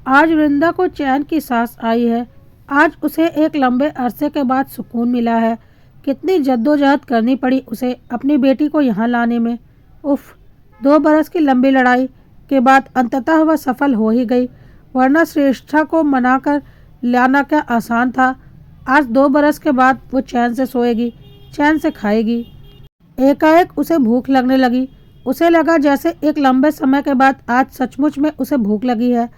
आज वृंदा को चैन की सांस आई है। आज उसे एक लंबे अरसे के बाद सुकून मिला है। कितनी जद्दोजहद करनी पड़ी उसे अपनी बेटी को यहाँ लाने में। उफ, 2 बरस की लंबी लड़ाई के बाद अंततः वह सफल हो ही गई, वरना श्रेष्ठा को मनाकर लाना क्या आसान था। आज 2 बरस के बाद वो चैन से सोएगी, चैन से खाएगी। एकाएक उसे भूख लगने लगी। उसे लगा जैसे एक लंबे समय के बाद आज सचमुच में उसे भूख लगी है।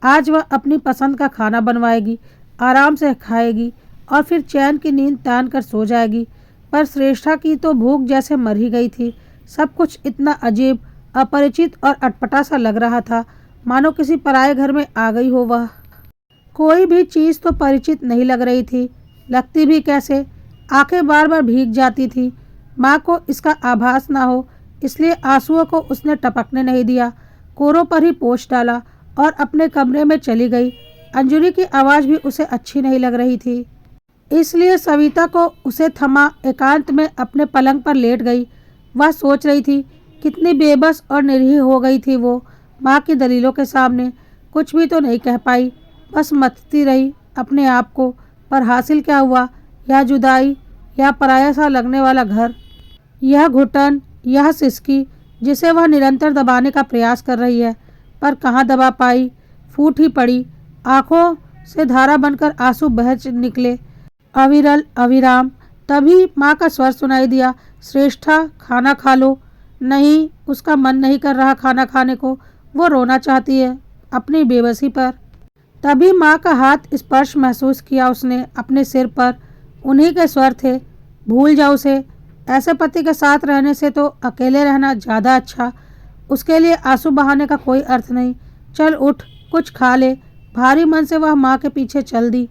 आज वह अपनी पसंद का खाना बनवाएगी, आराम से खाएगी और फिर चैन की नींद तान कर सो जाएगी। पर श्रेष्ठा की तो भूख जैसे मर ही गई थी। सब कुछ इतना अजीब, अपरिचित और अटपटा सा लग रहा था, मानो किसी पराये घर में आ गई हो वह। कोई भी चीज़ तो परिचित नहीं लग रही थी, लगती भी कैसे। आंखें बार बार भीग जाती थी। माँ को इसका आभास ना हो, इसलिए आंसुओं को उसने टपकने नहीं दिया। कोरों पर ही पोंछ डाला और अपने कमरे में चली गई। अंजलि की आवाज़ भी उसे अच्छी नहीं लग रही थी, इसलिए सविता को उसे थमा एकांत में अपने पलंग पर लेट गई। वह सोच रही थी कितनी बेबस और निरीह हो गई थी वो माँ की दलीलों के सामने। कुछ भी तो नहीं कह पाई, बस मथती रही अपने आप को। पर हासिल क्या हुआ? यह जुदाई, यह पराया सा लगने वाला घर, यह घुटन, यह सिसकी जिसे वह निरंतर दबाने का प्रयास कर रही है, पर कहाँ दबा पाई। फूट ही पड़ी। आंखों से धारा बनकर आंसू बह निकले, अविरल अविराम। तभी माँ का स्वर सुनाई दिया, श्रेष्ठा खाना खा लो। नहीं, उसका मन नहीं कर रहा खाना खाने को। वो रोना चाहती है अपनी बेबसी पर। तभी माँ का हाथ स्पर्श महसूस किया उसने अपने सिर पर। उन्हीं के स्वर थे, भूल जाओ उसे। ऐसे पति के साथ रहने से तो अकेले रहना ज़्यादा अच्छा। उसके लिए आंसू बहाने का कोई अर्थ नहीं। चल उठ, कुछ खा ले। भारी मन से वह माँ के पीछे चल दी।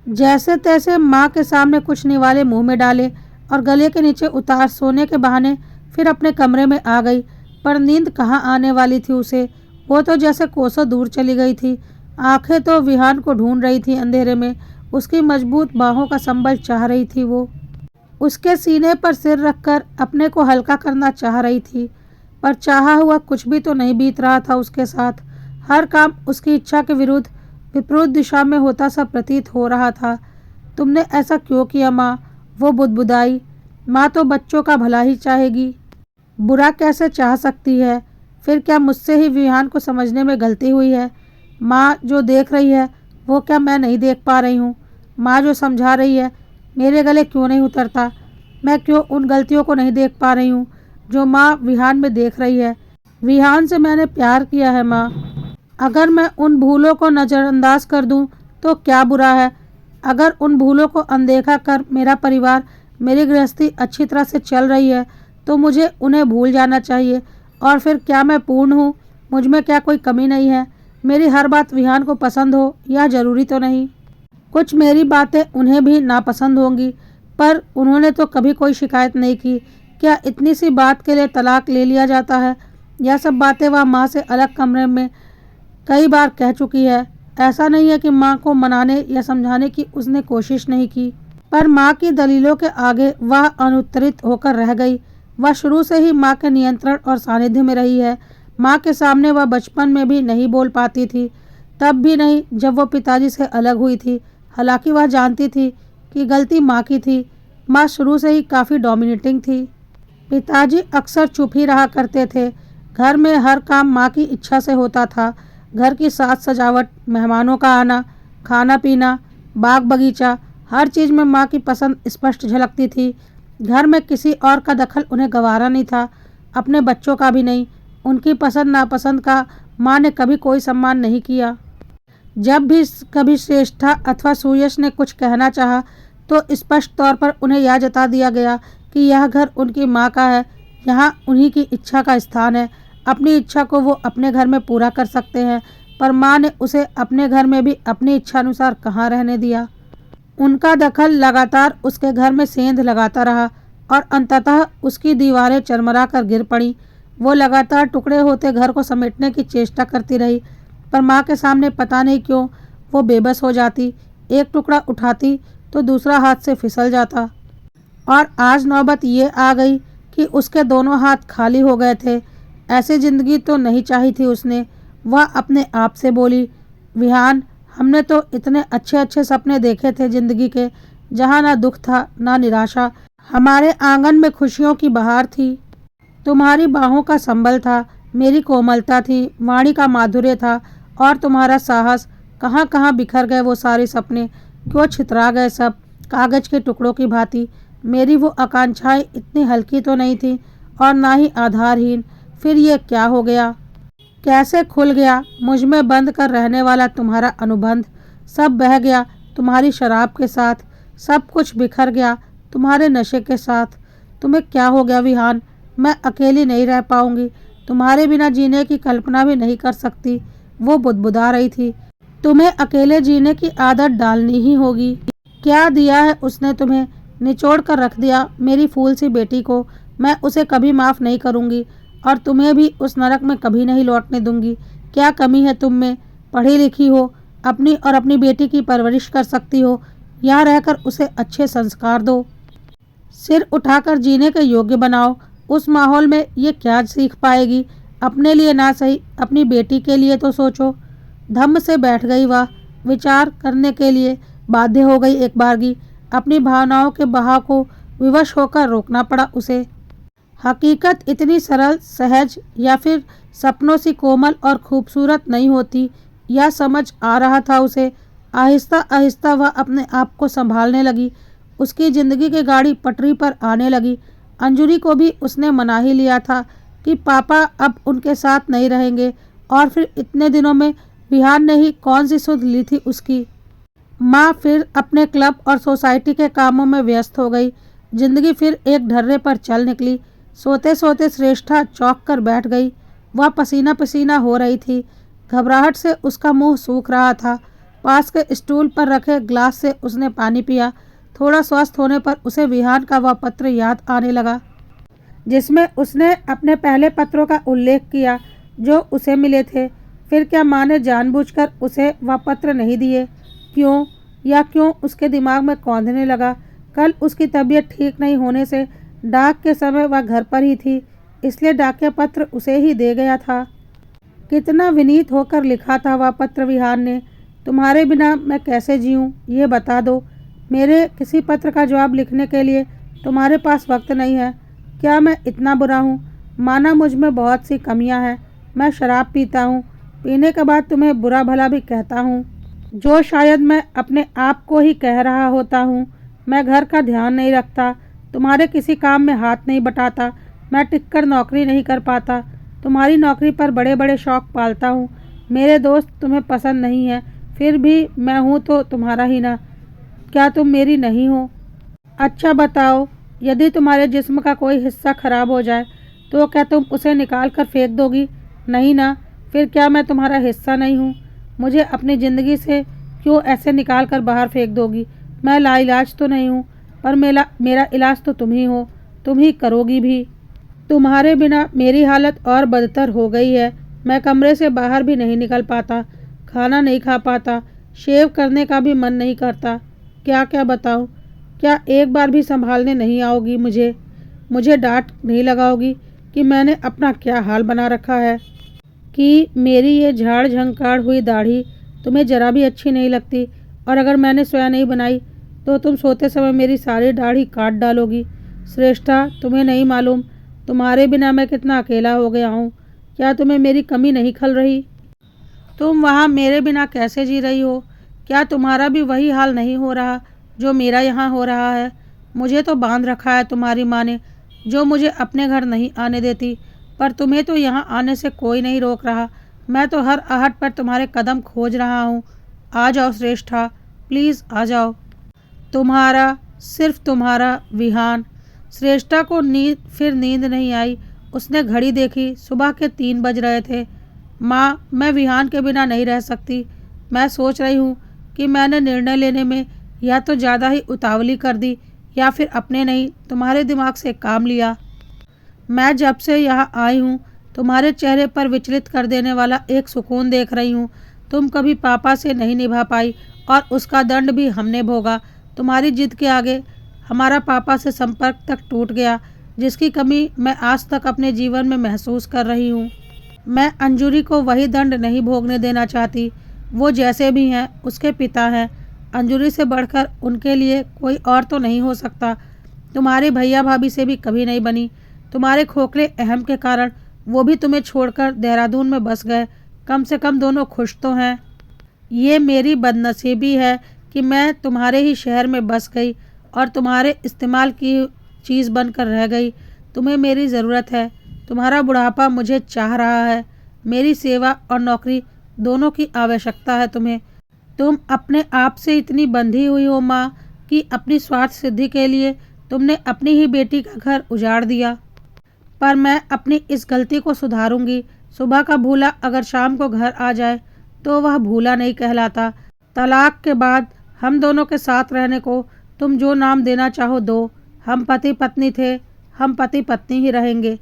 जैसे तैसे माँ के सामने कुछ निवाले मुंह में डाले और गले के नीचे उतार सोने के बहाने फिर अपने कमरे में आ गई। पर नींद कहाँ आने वाली थी उसे। वो तो जैसे कोसों दूर चली गई थी। आंखें तो विहान को ढूंढ रही थी अंधेरे में। उसकी मजबूत बाहों का संबल चाह रही थी वो। उसके सीने पर सिर रखकर अपने को हल्का करना चाह रही थी, पर चाहा हुआ कुछ भी तो नहीं बीत रहा था उसके साथ। हर काम उसकी इच्छा के विरुद्ध विपरीत दिशा में होता सा प्रतीत हो रहा था। तुमने ऐसा क्यों किया माँ? वो बुदबुदाई। माँ तो बच्चों का भला ही चाहेगी, बुरा कैसे चाह सकती है? फिर क्या मुझसे ही विहान को समझने में गलती हुई है? माँ जो देख रही है वो क्या मैं नहीं देख पा रही हूँ? माँ जो समझा रही है मेरे गले क्यों नहीं उतरता? मैं क्यों उन गलतियों को नहीं देख पा रही हूँ जो माँ विहान में देख रही है? विहान से मैंने प्यार किया है माँ। अगर मैं उन भूलों को नज़रअंदाज कर दूँ तो क्या बुरा है? अगर उन भूलों को अनदेखा कर मेरा परिवार, मेरी गृहस्थी अच्छी तरह से चल रही है तो मुझे उन्हें भूल जाना चाहिए। और फिर क्या मैं पूर्ण हूँ? मुझ में क्या कोई कमी नहीं है? मेरी हर बात विहान को पसंद हो यह ज़रूरी तो नहीं। कुछ मेरी बातें उन्हें भी नापसंद होंगी, पर उन्होंने तो कभी कोई शिकायत नहीं की। क्या इतनी सी बात के लिए तलाक ले लिया जाता है? यह सब बातें वह माँ से अलग कमरे में कई बार कह चुकी है। ऐसा नहीं है कि माँ को मनाने या समझाने की उसने कोशिश नहीं की, पर माँ की दलीलों के आगे वह अनुत्तरित होकर रह गई। वह शुरू से ही माँ के नियंत्रण और सानिध्य में रही है। माँ के सामने वह बचपन में भी नहीं बोल पाती थी, तब भी नहीं जब वो पिताजी से अलग हुई थी। हालांकि वह जानती थी कि गलती माँ की थी। माँ शुरू से ही काफ़ी डोमिनेटिंग थी। पिताजी अक्सर चुप ही रहा करते थे। घर में हर काम माँ की इच्छा से होता था। घर की साज सजावट, मेहमानों का आना, खाना पीना, बाग बगीचा, हर चीज़ में माँ की पसंद स्पष्ट झलकती थी। घर में किसी और का दखल उन्हें गवारा नहीं था, अपने बच्चों का भी नहीं। उनकी पसंद नापसंद का माँ ने कभी कोई सम्मान नहीं किया। जब भी कभी श्रेष्ठा अथवा सुयश ने कुछ कहना चाहा तो स्पष्ट तौर पर उन्हें यह जता दिया गया कि यह घर उनकी माँ का है, यहाँ उन्हीं की इच्छा का स्थान है। अपनी इच्छा को वो अपने घर में पूरा कर सकते हैं, पर माँ ने उसे अपने घर में भी अपनी इच्छानुसार कहाँ रहने दिया। उनका दखल लगातार उसके घर में सेंध लगाता रहा और अंततः उसकी दीवारें चरमरा कर गिर पड़ी। वो लगातार टुकड़े होते घर को समेटने की चेष्टा करती रही, पर माँ के सामने पता नहीं क्यों वो बेबस हो जाती। एक टुकड़ा उठाती तो दूसरा हाथ से फिसल जाता। और आज नौबत ये आ गई कि उसके दोनों हाथ खाली हो गए थे। ऐसी जिंदगी तो नहीं चाही थी उसने। वह अपने आप से बोली, विहान, हमने तो इतने अच्छे अच्छे सपने देखे थे जिंदगी के, जहाँ ना दुख था ना निराशा। हमारे आंगन में खुशियों की बहार थी, तुम्हारी बाहों का संबल था, मेरी कोमलता थी, वाणी का माधुर्य था और तुम्हारा साहस। कहाँ कहाँ बिखर गए वो सारे सपने, क्यों छितरा गए सब कागज के टुकड़ों की भांति। मेरी वो आकांक्षाएं इतनी हल्की तो नहीं थी और ना ही आधारहीन। फिर ये क्या हो गया, कैसे खुल गया मुझ में बंद कर रहने वाला तुम्हारा अनुबंध। सब बह गया तुम्हारी शराब के साथ, सब कुछ बिखर गया तुम्हारे नशे के साथ। तुम्हें क्या हो गया विहान, मैं अकेली नहीं रह पाऊंगी, तुम्हारे बिना जीने की कल्पना भी नहीं कर सकती। वो बुदबुदा रही थी। तुम्हें अकेले जीने की आदत डालनी ही होगी। क्या दिया है उसने तुम्हें, निचोड़ कर रख दिया मेरी फूल सी बेटी को। मैं उसे कभी माफ़ नहीं करूंगी और तुम्हें भी उस नरक में कभी नहीं लौटने दूंगी। क्या कमी है तुम में, पढ़ी लिखी हो, अपनी और अपनी बेटी की परवरिश कर सकती हो, यहाँ रहकर उसे अच्छे संस्कार दो, सिर उठाकर जीने के योग्य बनाओ। उस माहौल में ये क्या सीख पाएगी, अपने लिए ना सही अपनी बेटी के लिए तो सोचो। धम्म से बैठ गई वह, विचार करने के लिए बाध्य हो गई एक बारगी। अपनी भावनाओं के बहाव को विवश होकर रोकना पड़ा उसे। हकीकत इतनी सरल सहज या फिर सपनों सी कोमल और खूबसूरत नहीं होती, यह समझ आ रहा था उसे। आहिस्ता आहिस्ता वह अपने आप को संभालने लगी। उसकी जिंदगी की गाड़ी पटरी पर आने लगी। अंजुरी को भी उसने मना ही लिया था कि पापा अब उनके साथ नहीं रहेंगे, और फिर इतने दिनों में विहान ने ही कौन सी सुध ली थी उसकी। माँ फिर अपने क्लब और सोसाइटी के कामों में व्यस्त हो गई। जिंदगी फिर एक ढर्रे पर चल निकली। सोते सोते श्रेष्ठा चौंक कर बैठ गई। वह पसीना पसीना हो रही थी, घबराहट से उसका मुंह सूख रहा था। पास के स्टूल पर रखे ग्लास से उसने पानी पिया। थोड़ा स्वस्थ होने पर उसे विहान का वह पत्र याद आने लगा, जिसमें उसने अपने पहले पत्रों का उल्लेख किया जो उसे मिले थे। फिर क्या माँ ने जानबूझकर उसे वह पत्र नहीं दिए? क्यों उसके दिमाग में कौंधने लगा। कल उसकी तबीयत ठीक नहीं होने से डाक के समय वह घर पर ही थी, इसलिए डाकिया पत्र उसे ही दे गया था। कितना विनीत होकर लिखा था वह पत्र विहान ने। तुम्हारे बिना मैं कैसे जीऊँ, ये बता दो। मेरे किसी पत्र का जवाब लिखने के लिए तुम्हारे पास वक्त नहीं है। क्या मैं इतना बुरा हूँ? माना मुझ में बहुत सी कमियाँ हैं। मैं शराब पीता हूँ, पीने के बाद तुम्हें बुरा भला भी कहता हूँ, जो शायद मैं अपने आप को ही कह रहा होता हूँ। मैं घर का ध्यान नहीं रखता, तुम्हारे किसी काम में हाथ नहीं बटाता, मैं टिककर नौकरी नहीं कर पाता, तुम्हारी नौकरी पर बड़े बड़े शौक पालता हूँ। मेरे दोस्त तुम्हें पसंद नहीं है, फिर भी मैं हूँ तो तुम्हारा ही ना। क्या तुम मेरी नहीं हो? अच्छा बताओ, यदि तुम्हारे जिस्म का कोई हिस्सा खराब हो जाए तो क्या तुम उसे निकाल कर फेंक दोगी? नहीं ना। फिर क्या मैं तुम्हारा हिस्सा नहीं हूँ? मुझे अपनी ज़िंदगी से क्यों ऐसे निकाल कर बाहर फेंक दोगी? मैं लाइलाज तो नहीं हूँ, पर मेरा इलाज तो तुम ही हो, तुम ही करोगी भी। तुम्हारे बिना मेरी हालत और बदतर हो गई है। मैं कमरे से बाहर भी नहीं निकल पाता, खाना नहीं खा पाता, शेव करने का भी मन नहीं करता। क्या क्या बताऊँ? क्या एक बार भी संभालने नहीं आओगी मुझे डांट नहीं लगाओगी कि मैंने अपना क्या हाल बना रखा है, कि मेरी ये झाड़ झंकाड़ हुई दाढ़ी तुम्हें जरा भी अच्छी नहीं लगती, और अगर मैंने स्वयं नहीं बनाई तो तुम सोते समय मेरी सारी दाढ़ी काट डालोगी। श्रेष्ठा, तुम्हें नहीं मालूम तुम्हारे बिना मैं कितना अकेला हो गया हूँ। क्या तुम्हें मेरी कमी नहीं खल रही? तुम वहाँ मेरे बिना कैसे जी रही हो? क्या तुम्हारा भी वही हाल नहीं हो रहा जो मेरा यहाँ हो रहा है? मुझे तो बांध रखा है तुम्हारी माँ ने, जो मुझे अपने घर नहीं आने देती, पर तुम्हें तो यहाँ आने से कोई नहीं रोक रहा। मैं तो हर आहट पर तुम्हारे कदम खोज रहा हूँ। आ जाओ श्रेष्ठा, प्लीज़ आ जाओ। तुम्हारा, सिर्फ तुम्हारा, विहान। श्रेष्ठा को फिर नींद नहीं आई। उसने घड़ी देखी, सुबह के 3 बज रहे थे। माँ, मैं विहान के बिना नहीं रह सकती। मैं सोच रही हूँ कि मैंने निर्णय लेने में या तो ज़्यादा ही उतावली कर दी या फिर अपने नहीं तुम्हारे दिमाग से काम लिया। मैं जब से यहाँ आई हूँ तुम्हारे चेहरे पर विचलित कर देने वाला एक सुकून देख रही हूँ। तुम कभी पापा से नहीं निभा पाई और उसका दंड भी हमने भोगा। तुम्हारी जिद के आगे हमारा पापा से संपर्क तक टूट गया, जिसकी कमी मैं आज तक अपने जीवन में महसूस कर रही हूँ। मैं अंजुरी को वही दंड नहीं भोगने देना चाहती। वो जैसे भी हैं उसके पिता हैं। अंजलि से बढ़कर उनके लिए कोई और तो नहीं हो सकता। तुम्हारे भैया भाभी से भी कभी नहीं बनी। तुम्हारे खोखले अहम के कारण वो भी तुम्हें छोड़कर देहरादून में बस गए। कम से कम दोनों खुश तो हैं। ये मेरी बदनसीबी है कि मैं तुम्हारे ही शहर में बस गई और तुम्हारे इस्तेमाल की चीज़ बनकर रह गई। तुम्हें मेरी ज़रूरत है। तुम्हारा बुढ़ापा मुझे चाह रहा है। मेरी सेवा और नौकरी दोनों की आवश्यकता है तुम्हें। तुम अपने आप से इतनी बंधी हुई हो माँ कि अपनी स्वार्थ सिद्धि के लिए तुमने अपनी ही बेटी का घर उजाड़ दिया। पर मैं अपनी इस गलती को सुधारूंगी। सुबह का भूला अगर शाम को घर आ जाए तो वह भूला नहीं कहलाता। तलाक के बाद हम दोनों के साथ रहने को तुम जो नाम देना चाहो दो। हम पति पत्नी थे, हम पति पत्नी ही रहेंगे।